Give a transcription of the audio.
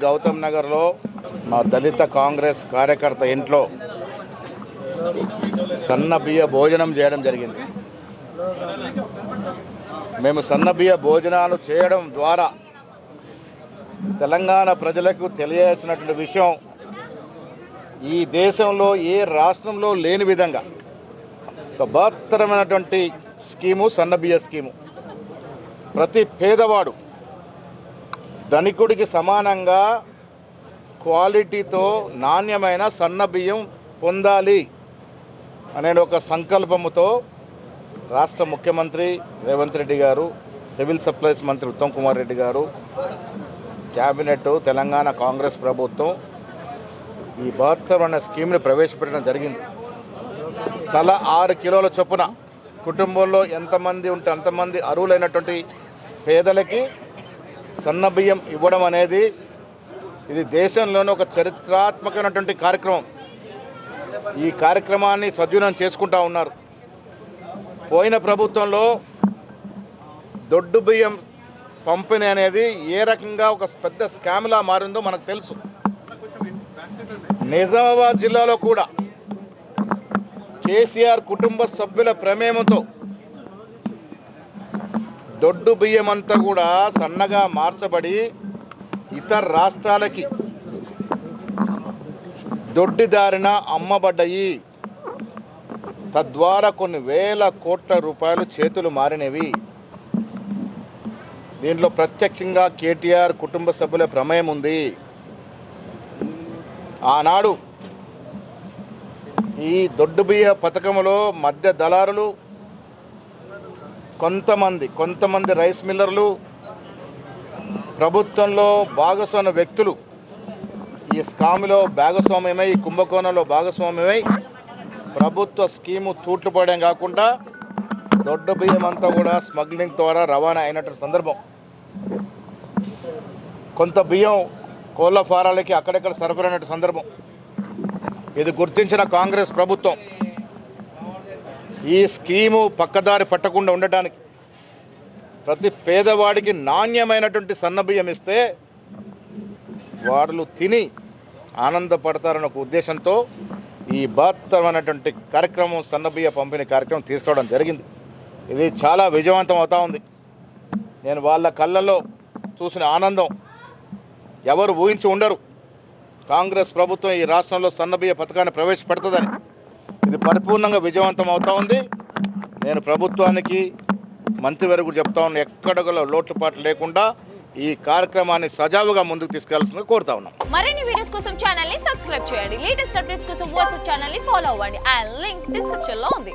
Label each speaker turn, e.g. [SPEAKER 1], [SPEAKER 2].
[SPEAKER 1] గౌతమ్ నగర్లో మా దళిత కాంగ్రెస్ కార్యకర్త ఇంట్లో సన్న బియ్య భోజనం చేయడం జరిగింది. మేము సన్న బియ్య భోజనాలు చేయడం ద్వారా తెలంగాణ ప్రజలకు తెలియాల్సినటువంటి విషయం, ఈ దేశంలో ఏ రాష్ట్రంలో లేని విధంగా ఒక బృహత్తరమైనటువంటి స్కీము సన్న బియ్య స్కీము. ప్రతి పేదవాడు ధనికుడికి సమానంగా క్వాలిటీతో నాణ్యమైన సన్న బియ్యం పొందాలి అనే ఒక సంకల్పముతో రాష్ట్ర ముఖ్యమంత్రి రేవంత్ రెడ్డి గారు, సివిల్ సప్లైస్ మంత్రి ఉత్తమ్ కుమార్ రెడ్డి గారు, క్యాబినెట్, తెలంగాణ కాంగ్రెస్ ప్రభుత్వం ఈ బృహత్తరమైన స్కీమ్ని ప్రవేశపెట్టడం జరిగింది. తల 6 కిలోల చొప్పున కుటుంబంలో ఎంతమంది ఉంటే అంతమంది అర్హులైనటువంటి పేదలకి సన్న బియ్యం ఇవ్వడం అనేది ఇది దేశంలోనే ఒక చరిత్రాత్మకమైనటువంటి కార్యక్రమం. ఈ కార్యక్రమాన్ని సద్వినియోగం చేసుకుంటూ ఉన్నారు. పోయిన ప్రభుత్వంలో దొడ్డు బియ్యం పంపిణీ అనేది ఏ రకంగా ఒక పెద్ద స్కామ్లా మారిందో మనకు తెలుసు. నిజామాబాద్ జిల్లాలో కూడా కేసీఆర్ కుటుంబ సభ్యుల ప్రమేయంతో దొడ్డు బియ్యం అంతా కూడా సన్నగా మార్చబడి ఇతర రాష్ట్రాలకి దొడ్డిదారిన అమ్మబడ్డాయి. తద్వారా కొన్ని వేల కోట్ల రూపాయలు చేతులు మారినవి. దీంట్లో ప్రత్యక్షంగా కేటీఆర్ కుటుంబ సభ్యుల ప్రమేయం ఉంది. ఆనాడు ఈ దొడ్డు బియ్య పథకంలో మధ్య దళారులు, కొంతమంది రైస్ మిల్లర్లు, ప్రభుత్వంలో భాగస్వామ్య వ్యక్తులు ఈ స్కామ్లో భాగస్వామ్యమై, ఈ కుంభకోణంలో భాగస్వామ్యమై ప్రభుత్వ స్కీము తూట్లు పడడం కాకుండా దొడ్డు బియ్యం అంతా కూడా స్మగ్లింగ్ ద్వారా రవాణా అయినటువంటి సందర్భం. కొంత బియ్యం కోళ్ల ఫారాలకి అక్కడెక్కడ సరఫరా అయినటువంటి సందర్భం. ఇది గుర్తించిన కాంగ్రెస్ ప్రభుత్వం ఈ స్కీము పక్కదారి పట్టకుండా ఉండటానికి ప్రతి పేదవాడికి నాణ్యమైనటువంటి సన్నబియ్యం ఇస్తే వాళ్ళు తిని ఆనందపడతారన్న ఒక ఉద్దేశంతో ఈ బృహత్తరమైనటువంటి కార్యక్రమం సన్నబియ్య పంపిణీ కార్యక్రమం తీసుకోవడం జరిగింది. ఇది చాలా విజయవంతం అవుతా ఉంది. నేను వాళ్ళ కళ్ళల్లో చూసిన ఆనందం ఎవరు ఊహించి ఉండరు. కాంగ్రెస్ ప్రభుత్వం ఈ రాష్ట్రంలో సన్నబియ్య పథకాన్ని ప్రవేశపెడుతుందని. ఇది పరిపూర్ణంగా విజయవంతం అవుతా ఉంది. నేను ప్రభుత్వానికి, మంత్రివర్గకు చెప్తా ఉన్నాను, ఎక్కడ లోటుపాట్లు లేకుండా ఈ కార్యక్రమాన్ని సజావుగా ముందుకు తీసుకెళ్లాల్సిందిగా కోరుతా ఉన్నాం.
[SPEAKER 2] మరిన్ని వీడియోస్ కోసం ఛానల్ ని సబ్స్క్రైబ్ చేయండి. లేటెస్ట్ అప్డేట్స్ కోసం వాట్సాప్ ఛానల్ ని ఫాలో అవ్వండి. ఆ లింక్ డిస్క్రిప్షన్ లో ఉంది.